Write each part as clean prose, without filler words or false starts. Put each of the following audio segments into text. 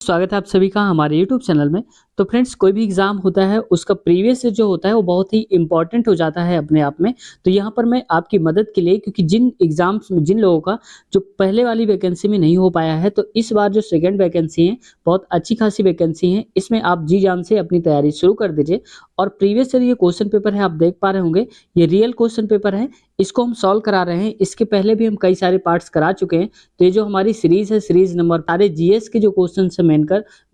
स्वागत है आप सभी का हमारे यूट्यूब चैनल में। तो फ्रेंड्स, कोई भी एग्ज़ाम होता है उसका प्रीवियस जो होता है वो बहुत ही इम्पोर्टेंट हो जाता है अपने आप में। तो यहाँ पर मैं आपकी मदद के लिए, क्योंकि जिन एग्ज़ाम्स में जिन लोगों का जो पहले वाली वैकेंसी में नहीं हो पाया है, तो इस बार जो सेकंड वैकेंसी है बहुत अच्छी खासी वैकेंसी है। इसमें आप जी जान से अपनी तैयारी शुरू कर दीजिए। और प्रीवियस ईयर ये क्वेश्चन पेपर है, आप देख पा रहे होंगे ये रियल क्वेश्चन पेपर है। इसको हम सॉल्व करा रहे हैं। इसके पहले भी हम कई सारे पार्ट्स करा चुके हैं। तो ये जो हमारी सीरीज़ है, सीरीज़ नंबर सारे जीएस के जो क्वेश्चन है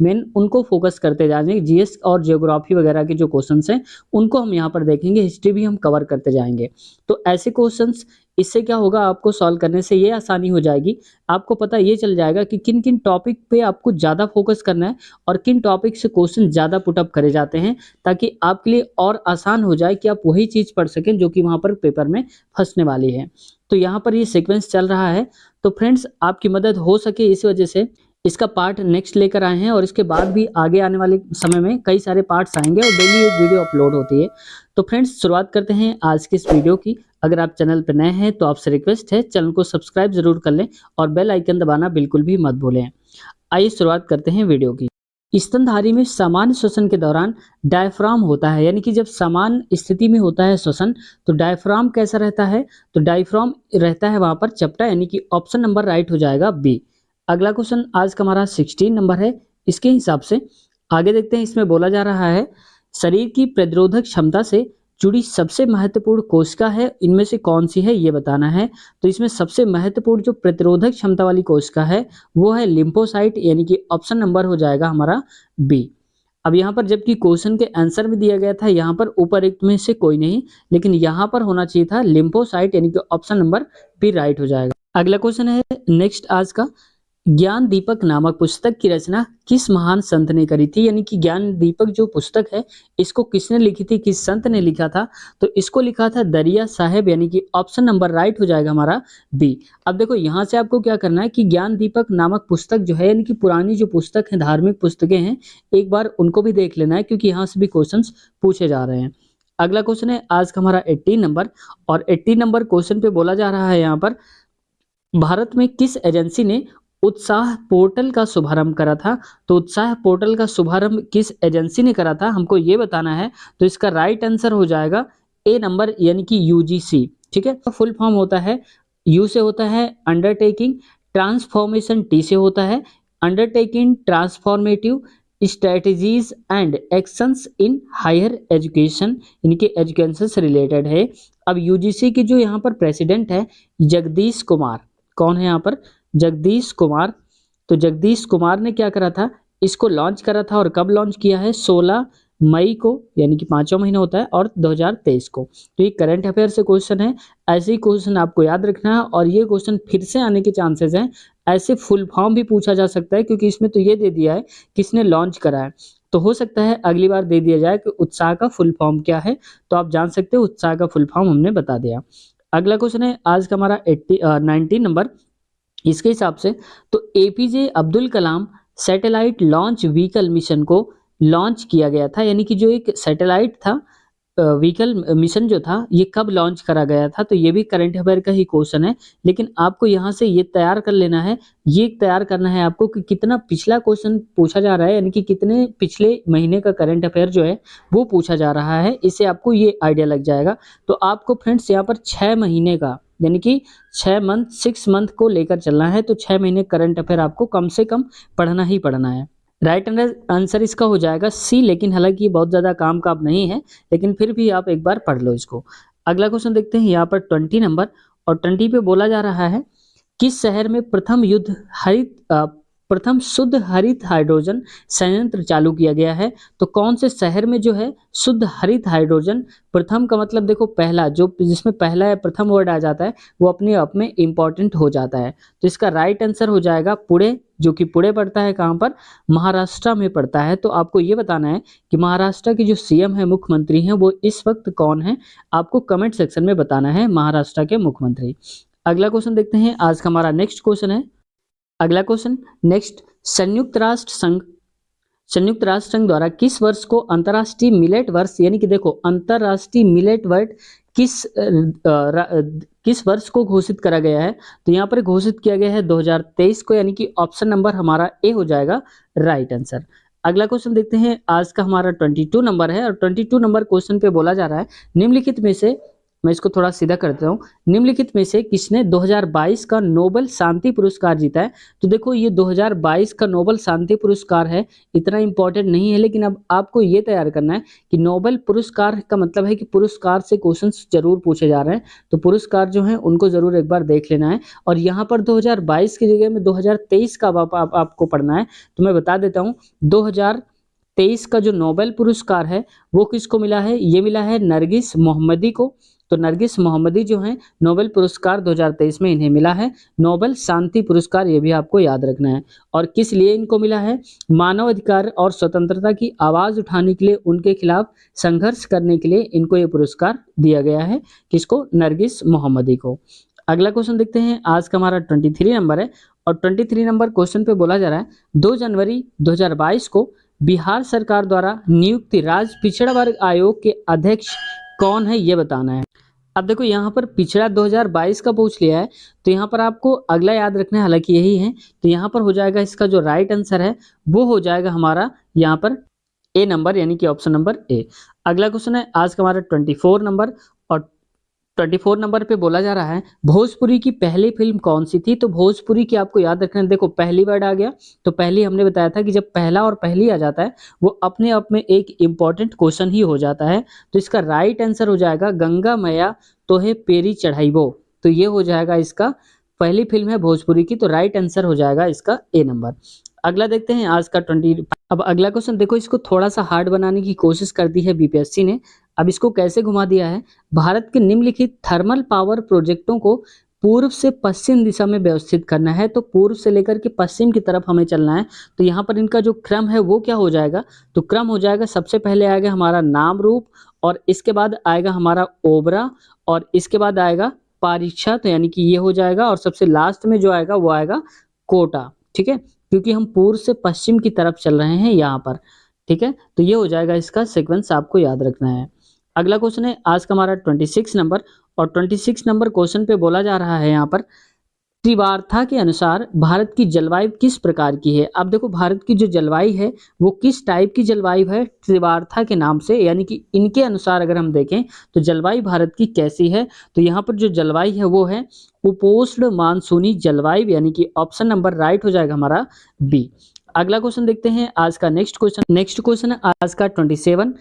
मेन उनको फोकस करते जाएंगे। जीएस और ज्योग्राफी वगैरह के जो क्वेश्चंस हैं उनको हम यहाँ पर देखेंगे। हिस्ट्री भी हम कवर करते जाएंगे। तो ऐसे क्वेश्चंस, इससे क्या होगा, आपको सॉल्व करने से ये आसानी हो जाएगी। आपको पता ये चल जाएगा कि किन किन टॉपिक पे आपको ज़्यादा फोकस करना है और किन टॉपिक से क्वेश्चन ज़्यादा पुटअप करे जाते हैं, ताकि आपके लिए और आसान हो जाए कि आप वही चीज़ पढ़ सकें जो कि वहाँ पर पेपर में फंसने वाली है। तो यहाँ पर ये सीक्वेंस चल रहा है। तो फ्रेंड्स, आपकी मदद हो सके इस वजह से इसका पार्ट नेक्स्ट लेकर आए हैं। और इसके बाद भी आगे आने वाले समय में कई सारे पार्ट्स आएंगे और डेली एक वीडियो अपलोड होती है। तो फ्रेंड्स, शुरुआत करते हैं आज की इस वीडियो की। अगर आप चैनल पर नए हैं तो आपसे रिक्वेस्ट है, चैनल को सब्सक्राइब जरूर कर लें और बेल आइकन दबाना बिल्कुल भी मत भूलें। आइए शुरुआत करते हैं वीडियो की। स्तनधारी में सामान्य श्वसन के दौरान डायफ्राम होता है, यानी कि जब सामान्य स्थिति में होता है श्वसन, तो डायफ्राम कैसा रहता है? तो डायफ्राम रहता है वहां पर चपटा, यानी कि ऑप्शन नंबर राइट हो जाएगा बी। अगला क्वेश्चन आज का हमारा 16 नंबर है। इसके हिसाब से आगे देखते हैं। इसमें बोला जा रहा है, शरीर की प्रतिरोधक क्षमता से जुड़ी सबसे महत्वपूर्ण कोशिका है, इनमें से कौन सी है ये बताना है। तो इसमें सबसे महत्वपूर्ण जो प्रतिरोधक क्षमता वाली कोशिका है वो है लिम्फोसाइट, यानी कि ऑप्शन नंबर हो जाएगा हमारा बी। अब यहाँ पर जबकि क्वेश्चन के आंसर में दिया गया था यहाँ पर ऊपर एक में से कोई नहीं, लेकिन यहाँ पर होना चाहिए था लिम्फोसाइट, यानी कि ऑप्शन नंबर बी राइट हो जाएगा। अगला क्वेश्चन है नेक्स्ट आज का, ज्ञान दीपक नामक पुस्तक की रचना किस महान संत ने करी थी? यानी कि ज्ञान दीपक जो पुस्तक है इसको किसने लिखी थी, किस संत ने लिखा था? तो इसको लिखा था दरिया साहेब, यानी कि ऑप्शन नंबर राइट हो जाएगा हमारा बी। अब देखो यहाँ से आपको क्या करना है कि ज्ञान दीपक नामक पुस्तक जो है, यानी कि पुरानी जो पुस्तक है, धार्मिक पुस्तकें हैं, एक बार उनको भी देख लेना है, क्योंकि यहाँ से भी क्वेश्चन पूछे जा रहे हैं। अगला क्वेश्चन है आज का हमारा 18 नंबर। और 18 नंबर क्वेश्चन पे बोला जा रहा है यहाँ पर, भारत में किस एजेंसी ने उत्साह पोर्टल का शुभारंभ करा था? तो उत्साह पोर्टल का शुभारंभ किस एजेंसी ने करा था, हमको ये बताना है। तो इसका राइट आंसर हो जाएगा ए नंबर, यानी कि यूजीसी। ठीक है, फुल फॉर्म होता है, यू से होता है अंडरटेकिंग ट्रांसफॉर्मेशन, टी से होता है undertaking transformative strategies and actions in higher education, यानी कि एजुकेशन से रिलेटेड है। अब यूजीसी के जो यहाँ पर प्रेसिडेंट है जगदीश कुमार, कौन है यहाँ पर? जगदीश कुमार। तो जगदीश कुमार ने क्या करा था, इसको लॉन्च करा था। और कब लॉन्च किया है? 16 मई को, यानी कि पांचवा महीना होता है, और 2023 को। तो ये करंट अफेयर से क्वेश्चन है। ऐसे ही क्वेश्चन आपको याद रखना है, और ये क्वेश्चन फिर से आने के चांसेस हैं। ऐसे फुल फॉर्म भी पूछा जा सकता है, क्योंकि इसमें तो ये दे दिया है किसने लॉन्च करा है। तो हो सकता है अगली बार दे दिया जाए कि उत्साह का फुल फॉर्म क्या है, तो आप जान सकते हो उत्साह का फुल फॉर्म हमने बता दिया। अगला क्वेश्चन है आज का हमारा 19 नंबर। इसके हिसाब से तो APJ Abdul Kalam satellite launch vehicle mission को लॉन्च किया गया था, यानी कि जो एक सैटेलाइट था व्हीकल मिशन जो था, ये कब लॉन्च करा गया था? तो ये भी करंट अफेयर का ही क्वेश्चन है, लेकिन आपको यहाँ से ये तैयार कर लेना है। ये तैयार करना है आपको कि कितना पिछला क्वेश्चन पूछा जा रहा है, यानी कि कितने पिछले महीने का करंट अफेयर जो है वो पूछा जा रहा है। इससे आपको ये आइडिया लग जाएगा। तो आपको फ्रेंड्स यहाँ पर 6 महीने का, यानी कि 6 मंथ 6 मंथ को लेकर चलना है। तो 6 महीने करंट अफेयर आपको कम से कम पढ़ना ही पढ़ना है। राइट आंसर इसका हो जाएगा सी, लेकिन हालांकि ये बहुत ज़्यादा काम का अब नहीं है, लेकिन फिर भी आप एक बार पढ़ लो इसको। अगला क्वेश्चन देखते हैं यहाँ पर 20 नंबर। और 20 पे बोला जा रहा है, किस शहर में प्रथम शुद्ध हरित हाइड्रोजन संयंत्र चालू किया गया है? तो कौन से शहर में जो है शुद्ध हरित हाइड्रोजन, प्रथम का मतलब देखो पहला, जो जिसमें पहला या प्रथम वर्ड आ जाता है वो अपने आप में इंपॉर्टेंट हो जाता है। तो इसका राइट आंसर हो जाएगा पुणे, जो कि पुणे पड़ता है कहाँ पर? महाराष्ट्र में पड़ता है। तो आपको ये बताना है कि महाराष्ट्र के जो सीएम है, मुख्यमंत्री हैं, वो इस वक्त कौन है? आपको कमेंट सेक्शन में बताना है महाराष्ट्र के मुख्यमंत्री। अगला क्वेश्चन देखते हैं आज का हमारा नेक्स्ट क्वेश्चन है। अगला क्वेश्चन नेक्स्ट, संयुक्त राष्ट्र संघ द्वारा किस वर्ष को अंतर्राष्ट्रीय मिलेट वर्ष, यानी कि देखो अंतर्राष्ट्रीय मिलेट वर्ष किस वर्ष को घोषित करा गया है? तो यहाँ पर घोषित किया गया है 2023 को, यानी कि ऑप्शन नंबर हमारा ए हो जाएगा राइट आंसर। अगला क्वेश्चन देखते हैं, आज का हमारा 22 नंबर है और 22 नंबर क्वेश्चन पे बोला जा रहा है, निम्नलिखित में से, मैं इसको थोड़ा सीधा करता हूँ, निम्नलिखित में से किसने 2022 का नोबेल शांति पुरस्कार जीता है? तो देखो ये 2022 का नोबेल शांति पुरस्कार है, इतना इंपॉर्टेंट नहीं है, लेकिन अब आपको ये तैयार करना है कि नोबेल पुरस्कार का मतलब है कि पुरस्कार से क्वेश्चंस जरूर पूछे जा रहे हैं, तो पुरस्कार जो हैं उनको जरूर एक बार देख लेना है। और यहाँ पर 2022 की जगह में 2023 का आपको पढ़ना है, तो मैं बता देता हूँ 2023 का जो नोबेल पुरस्कार है वो किसको मिला है? ये मिला है नरगिस मोहम्मदी को। तो नरगिस मोहम्मदी जो हैं नोबेल पुरस्कार 2023 में इन्हें मिला है नोबेल शांति पुरस्कार, ये भी आपको याद रखना है। और किस लिए इनको मिला है? मानव अधिकार और स्वतंत्रता की आवाज उठाने के लिए, उनके खिलाफ संघर्ष करने के लिए इनको ये पुरस्कार दिया गया है। किसको? नरगिस मोहम्मदी को। अगला क्वेश्चन देखते हैं, आज का हमारा 23 नंबर है और 23 नंबर क्वेश्चन पे बोला जा रहा है 2 जनवरी 2022 को बिहार सरकार द्वारा नियुक्त राज्य पिछड़ा वर्ग आयोग के अध्यक्ष कौन है, ये बताना है। अब देखो यहाँ पर पिछड़ा 2022 का पूछ लिया है, तो यहाँ पर आपको अगला याद रखना है, हालांकि यही है, तो यहाँ पर हो जाएगा इसका जो राइट आंसर है वो हो जाएगा हमारा यहाँ पर ए नंबर, यानी कि ऑप्शन नंबर ए। अगला क्वेश्चन है आज का हमारा 24 नंबर और 24 नंबर पे बोला जा रहा है भोजपुरी की पहली फिल्म कौन सी थी? तो भोजपुरी की आपको याद रखना है, देखो पहली वर्ड आ गया, तो पहली हमने बताया था कि जब पहला और पहली आ जाता है वो अपने आप में एक इंपॉर्टेंट क्वेश्चन ही हो जाता है। तो इसका राइट आंसर हो जाएगा गंगा मैया तोहे पेरी चढ़ाइबो, तो ये हो जाएगा इसका, पहली फिल्म है भोजपुरी की, तो राइट आंसर हो जाएगा इसका ए नंबर। अगला देखते हैं आज का 20। अब अगला क्वेश्चन देखो, इसको थोड़ा सा हार्ड बनाने की कोशिश कर दी है बीपीएससी ने। अब इसको कैसे घुमा दिया है, भारत के निम्नलिखित थर्मल पावर प्रोजेक्टों को पूर्व से पश्चिम दिशा में व्यवस्थित करना है, तो पूर्व से लेकर के पश्चिम की तरफ हमें चलना है। तो यहाँ पर इनका जो क्रम है वो क्या हो जाएगा? तो क्रम हो जाएगा, सबसे पहले आएगा हमारा नाम रूप, और इसके बाद आएगा हमारा ओबरा, और इसके बाद आएगा पारीक्षा, तो यानी कि ये हो जाएगा, और सबसे लास्ट में जो आएगा वो आएगा कोटा। ठीक है, क्योंकि हम पूर्व से पश्चिम की तरफ चल रहे हैं यहाँ पर। ठीक है, तो ये हो जाएगा इसका सीक्वेंस, आपको याद रखना है। अगला क्वेश्चन है आज का हमारा 26 नंबर और 26 नंबर क्वेश्चन पे बोला जा रहा है यहाँ पर त्रिवार्था के अनुसार भारत की जलवायु किस प्रकार की है? अब देखो भारत की जो जलवायु है वो किस टाइप की जलवायु है? त्रिवार्था के नाम से, यानी कि इनके अनुसार अगर हम देखें तो जलवायु भारत की कैसी है? तो यहाँ पर जो जलवायु है वो है उपोष्ण मानसूनी जलवायु, यानी कि ऑप्शन नंबर राइट हो जाएगा हमारा बी। अगला क्वेश्चन देखते हैं आज का नेक्स्ट क्वेश्चन है आज का 27।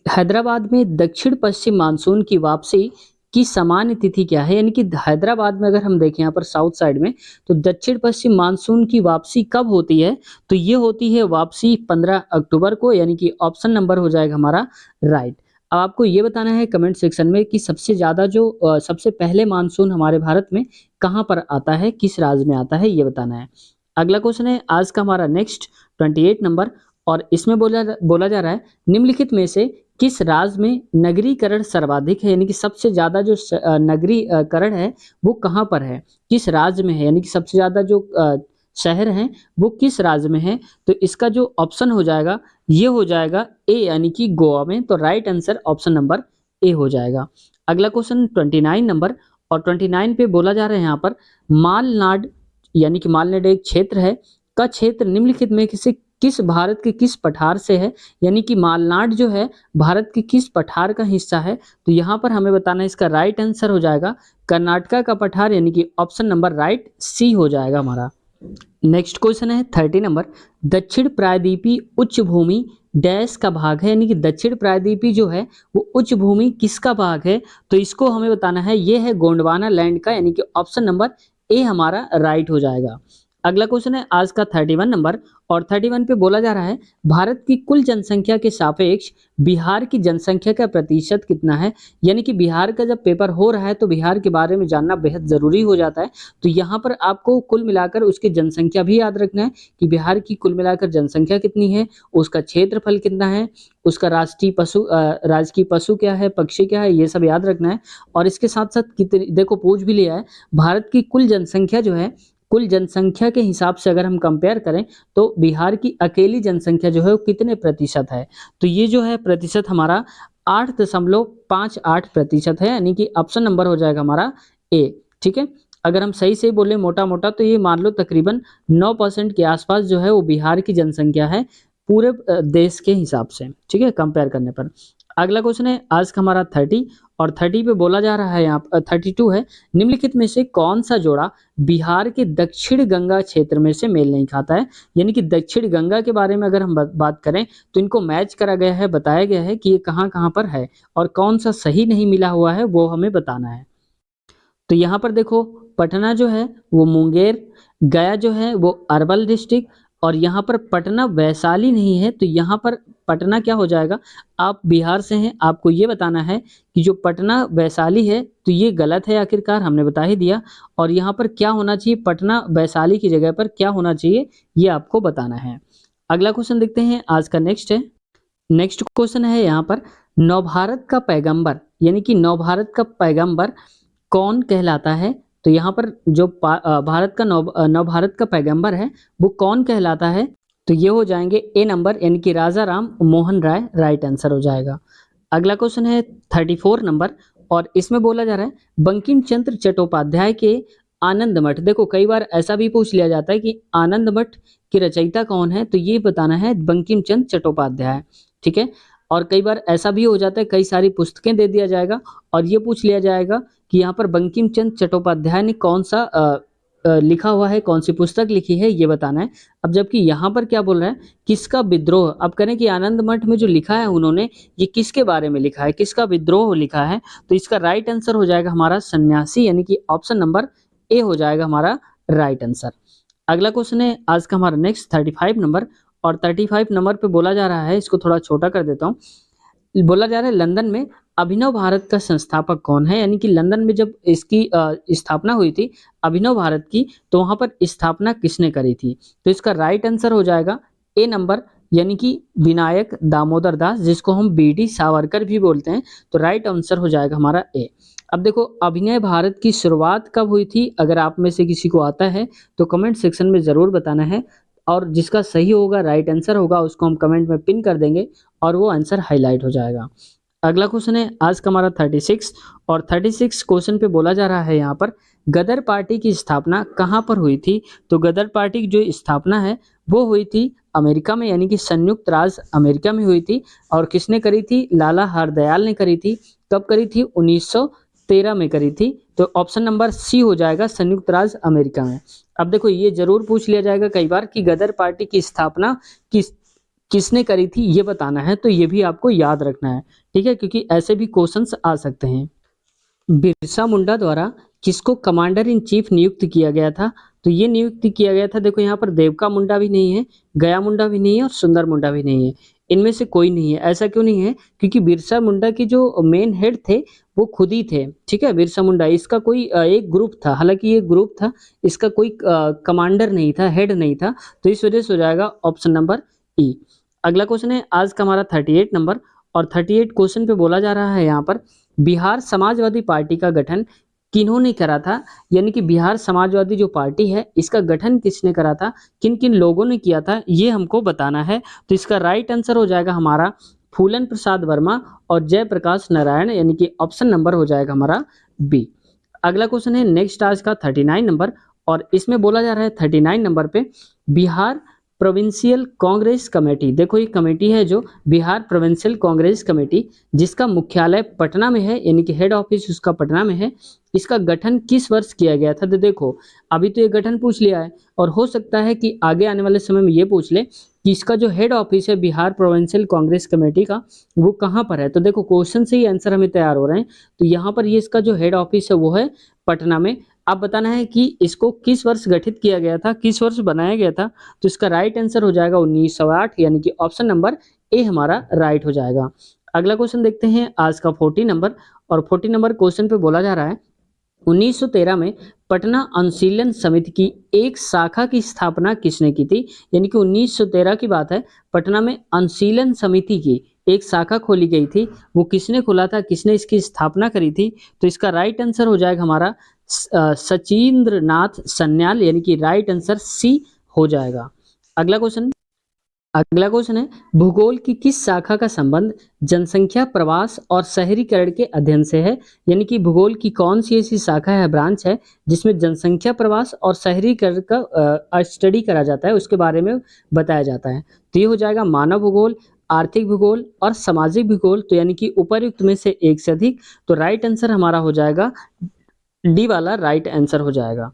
हैदराबाद में दक्षिण पश्चिम मानसून की वापसी की सामान्य तिथि क्या है? यानी कि हैदराबाद में अगर हम देखें यहाँ पर साउथ साइड में, तो दक्षिण पश्चिम मानसून की वापसी कब होती है? तो ये होती है वापसी 15 अक्टूबर को, यानी कि ऑप्शन नंबर हो जाएगा हमारा राइट। अब आपको ये बताना है कमेंट सेक्शन में कि सबसे ज़्यादा जो सबसे पहले मानसून हमारे भारत में कहाँ पर आता है, किस राज्य में आता है, ये बताना है। अगला क्वेश्चन है आज का हमारा नेक्स्ट 28 नंबर और इसमें बोला जा रहा है निम्नलिखित में से किस राज्य में नगरीकरण सर्वाधिक है? यानी कि सबसे ज्यादा जो नगरीकरण है वो कहाँ पर है, किस राज्य में है, यानी कि सबसे ज्यादा जो शहर हैं वो किस राज्य में है? तो इसका जो ऑप्शन हो जाएगा ये हो जाएगा ए, यानी कि गोवा में। तो right answer option number A हो जाएगा। अगला क्वेश्चन 29 नंबर और 29 पे बोला जा रहा है यहाँ पर मालनाड, यानी कि मालनाड एक क्षेत्र है, का क्षेत्र निम्नलिखित में किस भारत के किस पठार से है? यानी कि मालनाड जो है भारत के किस पठार का हिस्सा है? तो यहाँ पर हमें बताना है, इसका राइट आंसर हो जाएगा कर्नाटका का पठार, यानी कि ऑप्शन नंबर राइट सी हो जाएगा हमारा। नेक्स्ट क्वेश्चन है 30 नंबर, दक्षिण प्रायद्वीपीय उच्च भूमि डैश का भाग है? यानी कि दक्षिण प्रायद्वीपीय जो है वो उच्च भूमि किसका भाग है? तो इसको हमें बताना है, ये है गोंडवाना लैंड का, यानी कि ऑप्शन नंबर ए हमारा राइट हो जाएगा। अगला क्वेश्चन है आज का 31 नंबर और 31 पे बोला जा रहा है भारत की कुल जनसंख्या के सापेक्ष बिहार की जनसंख्या का प्रतिशत कितना है? यानी कि बिहार का जब पेपर हो रहा है तो बिहार के बारे में जानना बेहद जरूरी हो जाता है। तो यहाँ पर आपको कुल मिलाकर उसकी जनसंख्या भी याद रखना है कि बिहार की कुल मिलाकर जनसंख्या कितनी है, उसका क्षेत्रफल कितना है, उसका राजकीय पशु क्या है, पक्षी क्या है, ये सब याद रखना है। और इसके साथ साथ कितनी, देखो पूछ भी लिया है भारत की कुल जनसंख्या जो है, कुल जनसंख्या के हिसाब से अगर हम कंपेयर करें तो बिहार की अकेली जनसंख्या जो है वो कितने प्रतिशत है? तो ये जो है प्रतिशत हमारा 8.58% है, यानी कि ऑप्शन नंबर हो जाएगा हमारा ए, ठीक है। अगर हम सही से बोले मोटा-मोटा तो ये मान लो तकरीबन 9% के आसपास जो है वो बिहार की जनसंख्या है पूरे देश के हिसाब से, ठीक है, कंपेयर करने पर। अगला क्वेश्चन है आज का हमारा 30 और 30 पे बोला जा रहा है 32 है, निम्नलिखित में से कौन-सा जोड़ा बिहार के दक्षिण गंगा क्षेत्र में से मेल नहीं खाता है? यानी कि दक्षिण गंगा के बारे में अगर हम ब बात करें तो इनको मैच करा गया है, बताया गया है कि ये कहाँ-कहाँ पर है और कौन-सा सही नहीं मिला हुआ है वो हमें बताना है। तो यहाँ पर देखो पटना जो है वो मुंगेर, गया जो है वो अरवल डिस्ट्रिक्ट और यहाँ पर पटना वैशाली नहीं है, तो यहाँ पर पटना क्या हो जाएगा? आप बिहार से हैं, आपको ये बताना है कि जो पटना वैशाली है तो ये गलत है आखिरकार हमने बता ही दिया और यहाँ पर क्या होना चाहिए पटना वैशाली की जगह पर क्या होना चाहिए ये आपको बताना है। अगला क्वेश्चन देखते हैं आज का नेक्स्ट है। नेक्स्ट क्वेश्चन है यहाँ पर नवभारत का पैगंबर यानी कि नवभारत का पैगंबर कौन कहलाता है? तो यहाँ पर जो भारत का नवभारत का पैगंबर है वो कौन कहलाता है? तो ये हो जाएंगे ए नंबर यानी कि राजा राम मोहन राय राइट आंसर हो जाएगा। अगला क्वेश्चन है 34 नंबर और इसमें बोला जा रहा है बंकिम चंद्र चट्टोपाध्याय के आनंद मठ। देखो कई बार ऐसा भी पूछ लिया जाता है कि आनंद मठ के रचयिता कौन है? तो ये बताना है बंकिम चंद्र चट्टोपाध्याय, ठीक है। और कई बार ऐसा भी हो जाता है कई सारी पुस्तकें दे दिया जाएगा और ये पूछ लिया जाएगा कि यहाँ पर बंकिम चंद्र चट्टोपाध्याय ने कौन सा लिखा हुआ है, कौन सी पुस्तक लिखी है ये बताना है। अब जबकि यहाँ पर क्या बोल रहा है किसका विद्रोह, अब करें कि आनंद मठ में जो लिखा है उन्होंने ये किसके बारे में लिखा है, किसका विद्रोह लिखा है? तो इसका राइट आंसर हो जाएगा हमारा सन्यासी यानी कि ऑप्शन नंबर ए हो जाएगा हमारा राइट आंसर। अगला क्वेश्चन है आज का हमारा नेक्स्ट 35 नंबर और 35 नंबर पे बोला जा रहा है, इसको थोड़ा छोटा कर देता हूँ। बोला जा रहा है लंदन में अभिनव भारत का संस्थापक कौन है? यानी कि लंदन में जब इसकी स्थापना हुई थी अभिनव भारत की तो वहाँ पर स्थापना किसने करी थी? तो इसका राइट आंसर हो जाएगा ए नंबर यानी कि विनायक दामोदर दास जिसको हम बीडी सावरकर भी बोलते हैं, तो राइट आंसर हो जाएगा हमारा ए। अब देखो अभिनय भारत की शुरुआत कब हुई थी? अगर आप में से किसी को आता है तो कमेंट सेक्शन में ज़रूर बताना है और जिसका सही होगा राइट आंसर होगा उसको हम कमेंट में पिन कर देंगे और वो आंसर हाईलाइट हो जाएगा। अगला क्वेश्चन है आज का हमारा 36 और 36 क्वेश्चन पे बोला जा रहा है यहाँ पर गदर पार्टी की स्थापना कहाँ पर हुई थी? तो गदर पार्टी की जो स्थापना है वो हुई थी अमेरिका में यानी कि संयुक्त राज्य अमेरिका में हुई थी और किसने करी थी? लाला हरदयाल ने करी थी। कब करी थी? 1913 में करी थी। तो ऑप्शन नंबर सी हो जाएगा संयुक्त राज्य अमेरिका में। अब देखो ये जरूर पूछ लिया जाएगा कई बार कि गदर पार्टी की स्थापना किसने करी थी ये बताना है, तो ये भी आपको याद रखना है, ठीक है, क्योंकि ऐसे भी क्वेश्चंस आ सकते हैं। बिरसा मुंडा द्वारा किसको कमांडर इन चीफ नियुक्त किया गया था? तो ये नियुक्त किया गया था, देखो यहाँ पर देवका मुंडा भी नहीं है, गया मुंडा भी नहीं है और सुंदर मुंडा भी नहीं है, इनमें से कोई नहीं है। ऐसा क्यों नहीं है? क्योंकि बिरसा मुंडा की जो मेन हेड थे वो खुद ही थे, ठीक है। बिरसा मुंडा इसका कोई एक ग्रुप था, हालांकि ये ग्रुप था, इसका कोई कमांडर नहीं था, हेड नहीं था, तो इस वजह से हो जाएगा ऑप्शन नंबर ई। अगला क्वेश्चन है आज का हमारा 38 नंबर और 38 क्वेश्चन पे बोला जा रहा है यहाँ पर बिहार समाजवादी पार्टी का गठन किन्होंने करा था? यानी कि बिहार समाजवादी जो पार्टी है इसका गठन किसने करा था, किन किन लोगों ने किया था ये हमको बताना है। तो इसका राइट आंसर हो जाएगा हमारा फूलन प्रसाद वर्मा और जयप्रकाश नारायण यानी कि ऑप्शन नंबर हो जाएगा हमारा बी। अगला क्वेश्चन है नेक्स्ट आज का 39 नंबर और इसमें बोला जा रहा है 39 नंबर पे बिहार प्रोविंशियल कांग्रेस कमेटी, देखो ये कमेटी है जो बिहार प्रोविंशियल कांग्रेस कमेटी जिसका मुख्यालय पटना में है यानी कि हेड ऑफिस उसका पटना में है, इसका गठन किस वर्ष किया गया था? तो देखो अभी तो ये गठन पूछ लिया है और हो सकता है कि आगे आने वाले समय में ये पूछ ले कि इसका जो हेड ऑफिस है बिहार प्रोविंशियल कांग्रेस कमेटी का वो कहाँ पर है। तो देखो क्वेश्चन से ही आंसर हमें तैयार हो रहे हैं, तो यहाँ पर ये इसका जो हेड ऑफिस है वो है पटना में। अब बताना है कि इसको किस वर्ष गठित किया गया था, किस वर्ष बनाया गया था, तो इसका राइट आंसर हो जाएगा 1908 यानी कि ऑप्शन नंबर ए हमारा राइट हो जाएगा। अगला क्वेश्चन देखते हैं आज का 40 नंबर और 40 नंबर क्वेश्चन पे बोला जा रहा है 1913 में पटना अनुशीलन समिति की एक शाखा की स्थापना किसने की थी? यानी कि 1913 की बात है, पटना में अनुशीलन समिति की एक शाखा खोली गई थी, वो किसने खोला था, किसने इसकी स्थापना करी थी? तो इसका राइट आंसर हो जाएगा हमारा सचिंद्र नाथ सन्याल यानी कि राइट आंसर सी हो जाएगा। अगला क्वेश्चन अगला क्वेश्चन है, भूगोल की किस शाखा का संबंध जनसंख्या, प्रवास और शहरीकरण के अध्ययन से है? यानी कि भूगोल की कौन सी ऐसी शाखा है, ब्रांच है, जिसमें जनसंख्या, प्रवास और शहरीकरण का स्टडी करा जाता है, उसके बारे में बताया जाता है। तो ये हो जाएगा मानव भूगोल, आर्थिक भूगोल और सामाजिक भूगोल। तो यानी कि उपर्युक्त में से एक से अधिक। तो राइट आंसर हमारा हो जाएगा डी वाला, राइट आंसर हो जाएगा।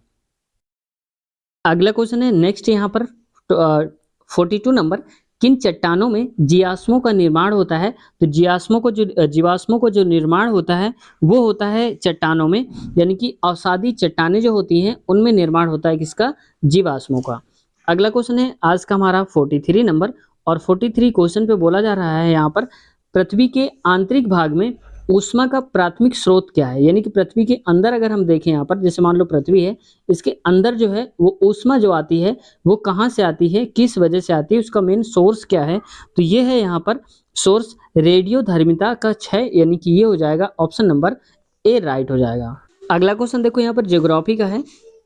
अगला क्वेश्चन है नेक्स्ट यहाँ पर 42 नंबर, किन चट्टानों में जियास्मों का निर्माण होता है? तो जीवाश्मों को जो निर्माण होता है वो होता है चट्टानों में, यानी कि अवसादी चट्टानें जो होती हैं उनमें निर्माण होता है किसका? जीवाश्मों का। अगला क्वेश्चन है आज का हमारा 43 नंबर, और 43 क्वेश्चन पे बोला जा रहा है यहाँ पर, पृथ्वी के आंतरिक भाग में ऊष्मा का प्राथमिक स्रोत क्या है? यानी कि पृथ्वी के अंदर अगर हम देखें यहाँ पर, जैसे मान लो पृथ्वी है, इसके अंदर जो है वो ऊष्मा जो आती है वो कहाँ से आती है, किस वजह से आती है, उसका मेन सोर्स क्या है? तो ये है यहाँ पर सोर्स रेडियोधर्मिता का क्षय, यानी कि ये हो जाएगा ऑप्शन नंबर ए, राइट हो जाएगा। अगला क्वेश्चन देखो यहाँ पर ज्योग्राफी का है,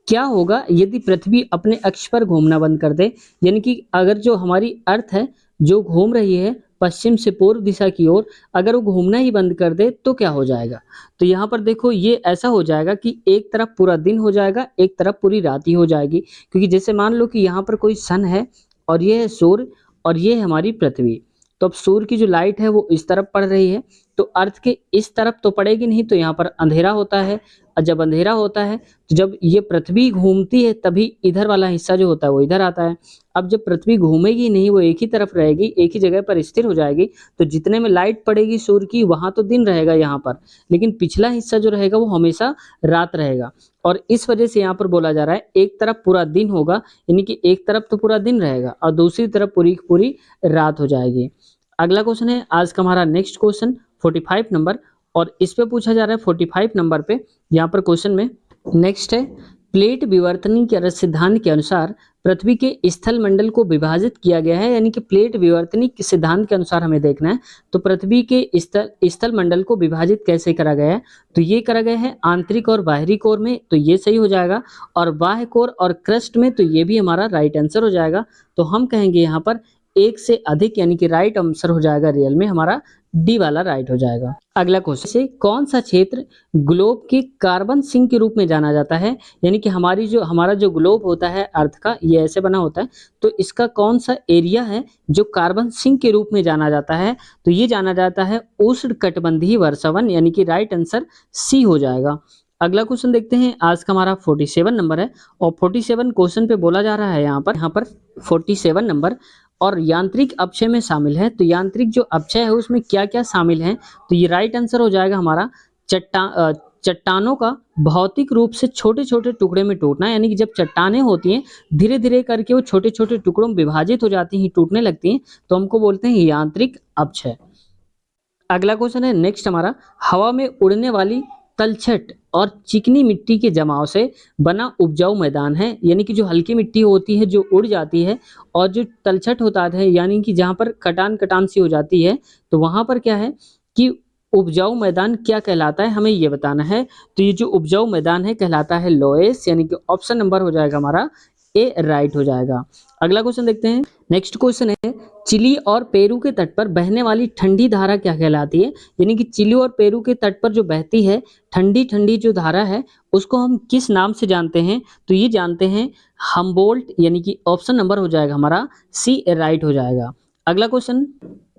क्या होगा यदि पृथ्वी अपने अक्ष पर घूमना बंद कर दे? यानी कि अगर जो हमारी अर्थ है जो घूम रही है पश्चिम से पूर्व दिशा की ओर, अगर वो घूमना ही बंद कर दे तो क्या हो जाएगा? तो यहाँ पर देखो ये ऐसा हो जाएगा कि एक तरफ पूरा दिन हो जाएगा, एक तरफ पूरी रात ही हो जाएगी। क्योंकि जैसे मान लो कि यहाँ पर कोई सन है और ये है सूर्य और ये है हमारी पृथ्वी। तो अब सूर्य की जो लाइट है वो इस तरफ पड़ रही है, तो अर्थ के इस तरफ तो पड़ेगी नहीं, तो यहाँ पर अंधेरा होता है। और जब अंधेरा होता है तो जब ये पृथ्वी घूमती है तभी इधर वाला हिस्सा जो होता है वो इधर आता है। अब जब पृथ्वी घूमेगी नहीं, वो एक ही तरफ रहेगी, एक ही जगह पर स्थिर हो जाएगी, तो जितने में लाइट पड़ेगी सूर्य की वहां तो दिन रहेगा यहाँ पर, लेकिन पिछला हिस्सा जो रहेगा वो हमेशा रात रहेगा। और इस वजह से यहाँ पर बोला जा रहा है एक तरफ पूरा दिन होगा, यानी कि एक तरफ तो पूरा दिन रहेगा और दूसरी तरफ पूरी की पूरी रात हो जाएगी। अगला क्वेश्चन है आज का हमारा नेक्स्ट क्वेश्चन 45 नंबर, और इस पे पूछा जा रहा है 45 नंबर पे, यहाँ पर क्वेश्चन में नेक्स्ट है, प्लेट विवर्तनी के सिद्धांत के अनुसार पृथ्वी के स्थल मंडल को विभाजित किया गया है। यानी कि प्लेट विवर्तनी के सिद्धांत के अनुसार हमें देखना है तो पृथ्वी के स्थल मंडल को विभाजित कैसे करा गया है? तो ये करा गया है आंतरिक और बाहरी कोर में, तो ये सही हो जाएगा। और बाह्य कोर और क्रस्ट में, तो ये भी हमारा राइट आंसर हो जाएगा। तो हम कहेंगे यहाँ पर एक से अधिक, यानी कि राइट आंसर हो जाएगा रियल में हमारा डी वाला राइट हो जाएगा। अगला क्वेश्चन से, कौन सा क्षेत्र ग्लोब के कार्बन सिंक के रूप में जाना जाता है? यानी कि हमारा जो ग्लोब होता है अर्थ का, ये ऐसे बना होता है, तो इसका कौन सा एरिया है जो कार्बन सिंक के रूप में जाना जाता है? तो ये जाना जाता है उष्णकटिबंधीय वर्षावन, यानी कि राइट आंसर सी हो जाएगा। अगला क्वेश्चन देखते हैं आज का हमारा 47 नंबर है, और 47 क्वेश्चन पे बोला जा रहा है यहाँ पर 47 नंबर, और यांत्रिक अपक्षय में शामिल है। तो यांत्रिक जो अपक्षय है उसमें क्या क्या शामिल है? तो ये राइट आंसर हो जाएगा हमारा चट्टानों का भौतिक रूप से छोटे छोटे टुकड़े में टूटना। यानी कि जब चट्टानें होती हैं धीरे धीरे करके वो छोटे छोटे टुकड़ों में विभाजित हो जाती हैं, टूटने लगती हैं, तो हमको बोलते हैं यांत्रिक अपक्षय। अगला क्वेश्चन है नेक्स्ट हमारा, हवा में उड़ने वाली तलछट और चिकनी मिट्टी के जमाव से बना उपजाऊ मैदान है। यानी कि जो हल्की मिट्टी होती है जो उड़ जाती है, और जो तलछट होता है यानी कि जहाँ पर कटान कटान सी हो जाती है, तो वहां पर क्या है कि उपजाऊ मैदान क्या कहलाता है, हमें ये बताना है। तो ये जो उपजाऊ मैदान है कहलाता है लोएस, यानी कि ऑप्शन नंबर हो जाएगा हमारा ए, राइट हो जाएगा। अगला क्वेश्चन देखते हैं। नेक्स्ट क्वेश्चन है, चिली और पेरू के तट पर बहने वाली ठंडी धारा क्या कहलाती है? यानी कि चिली और पेरू के तट पर जो बहती है ठंडी ठंडी जो धारा है उसको हम किस नाम से जानते हैं? तो ये जानते हैं हम्बोल्ट, यानी कि ऑप्शन नंबर हो जाएगा हमारा सी, राइट हो जाएगा। अगला क्वेश्चन,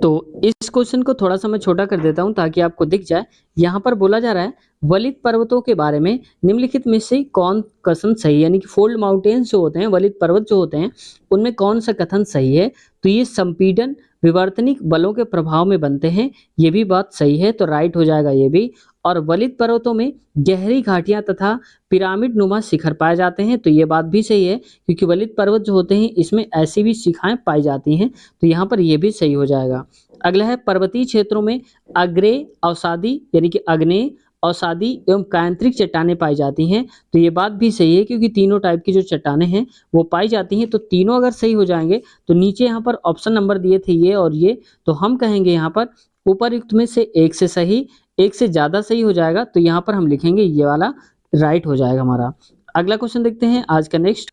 तो इस क्वेश्चन को थोड़ा सा मैं छोटा कर देता हूं ताकि आपको दिख जाए। यहाँ पर बोला जा रहा है वलित पर्वतों के बारे में निम्नलिखित में से कौन कथन सही है? यानी कि फोल्ड माउंटेन्स जो होते हैं, वलित पर्वत जो होते हैं, उनमें कौन सा कथन सही है? तो ये संपीडन विवर्तनिक बलों के प्रभाव में बनते हैं, ये भी बात सही है, तो राइट हो जाएगा ये भी। और वलित पर्वतों में गहरी घाटियां तथा पिरामिड नुमा शिखर पाए जाते हैं, तो ये बात भी सही है, क्योंकि वलित पर्वत जो होते हैं इसमें ऐसी भी शिखाएं पाई जाती हैं, तो यहाँ पर ये भी सही हो जाएगा। अगला है, पर्वतीय क्षेत्रों में अग्नेय अवसादी, यानी कि अग्नेय अवसादी एवं कायांतरिक चट्टानें पाई जाती हैं, तो ये बात भी सही है, क्योंकि तीनों टाइप की जो चट्टानें हैं वो पाई जाती हैं। तो तीनों अगर सही हो जाएंगे तो नीचे यहाँ पर ऑप्शन नंबर दिए थे ये और ये, तो हम कहेंगे यहाँ पर उपरयुक्त में से एक से सही, एक से ज्यादा सही हो जाएगा, तो यहाँ पर हम लिखेंगे ये वाला राइट हो जाएगा हमारा। अगला क्वेश्चन देखते हैं आज का नेक्स्ट,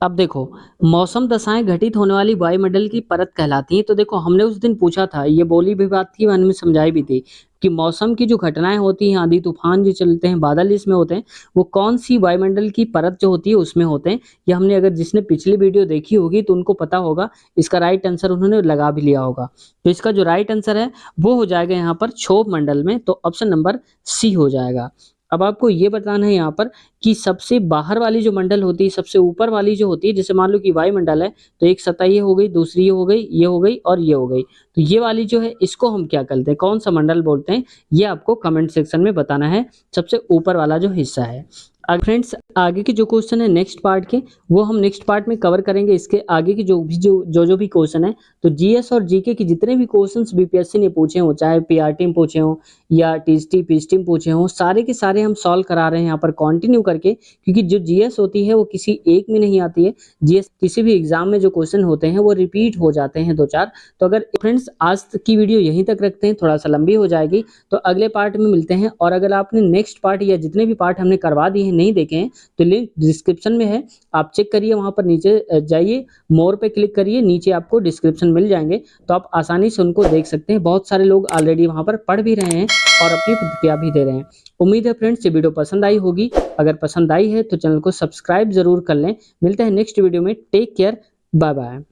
अब देखो, मौसम दशाएँ घटित होने वाली वायुमंडल की परत कहलाती हैं। तो देखो हमने उस दिन पूछा था, ये बोली भी बात थी, मैंने समझाई भी थी कि मौसम की जो घटनाएँ होती हैं, आंधी-तूफान जो चलते हैं, बादल इसमें होते हैं, वो कौन-सी वायुमंडल की परत जो होती है उसमें होते हैं। ये हमने अगर जिसने पिछली वीडियो देखी होगी तो उनको पता होगा, इसका राइट आंसर उन्होंने लगा भी लिया होगा। तो इसका जो राइट आंसर है वो हो जाएगा यहाँ पर क्षोभ मंडल में, तो ऑप्शन नंबर सी हो जाएगा। अब आपको ये बताना है यहाँ पर कि सबसे बाहर वाली जो मंडल होती है, सबसे ऊपर वाली जो होती है, जैसे मान लो कि वायुमंडल है, तो एक सतह ये हो गई, दूसरी ये हो गई, ये हो गई और ये हो गई। तो ये वाली जो है इसको हम क्या कहते हैं, कौन-सा मंडल बोलते हैं, ये आपको कमेंट सेक्शन में बताना है, सबसे ऊपर वाला जो हिस्सा है। फ्रेंड्स आगे के जो क्वेश्चन है नेक्स्ट पार्ट के, वो हम नेक्स्ट पार्ट में कवर करेंगे। इसके आगे के जो भी क्वेश्चन है, तो जीएस और जीके के जितने भी क्वेश्चंस बीपीएससी ने पूछे हों, चाहे पीआरटी में पूछे हों या टीएसटी, पीएसटी में पूछे हों, सारे के सारे हम सॉल्व करा रहे हैं यहाँ पर कंटिन्यू करके, क्योंकि जो जीएस होती है वो किसी एक में नहीं आती है। जीएस किसी भी एग्जाम में जो क्वेश्चन होते हैं वो रिपीट हो जाते हैं 2-4। तो अगर फ्रेंड्स आज तक की वीडियो यहीं तक रखते हैं, थोड़ा सा लंबी हो जाएगी, तो अगले पार्ट में मिलते हैं। और अगर आपने नेक्स्ट पार्ट या जितने भी पार्ट हमने करवा दिए हैं नहीं देखे हैं, तो लिंक डिस्क्रिप्शन में है, आप चेक करिए, वहाँ पर नीचे जाइए, मोर पे क्लिक करिए, नीचे आपको डिस्क्रिप्शन मिल जाएंगे, तो आप आसानी से उनको देख सकते हैं। बहुत सारे लोग ऑलरेडी वहाँ पर पढ़ भी रहे हैं और अपनी प्रतिक्रिया भी दे रहे हैं। उम्मीद है फ्रेंड्स ये वीडियो पसंद आई होगी। अगर पसंद आई है तो चैनल को सब्सक्राइब जरूर कर लें। मिलते हैं नेक्स्ट वीडियो में। Take care, bye bye.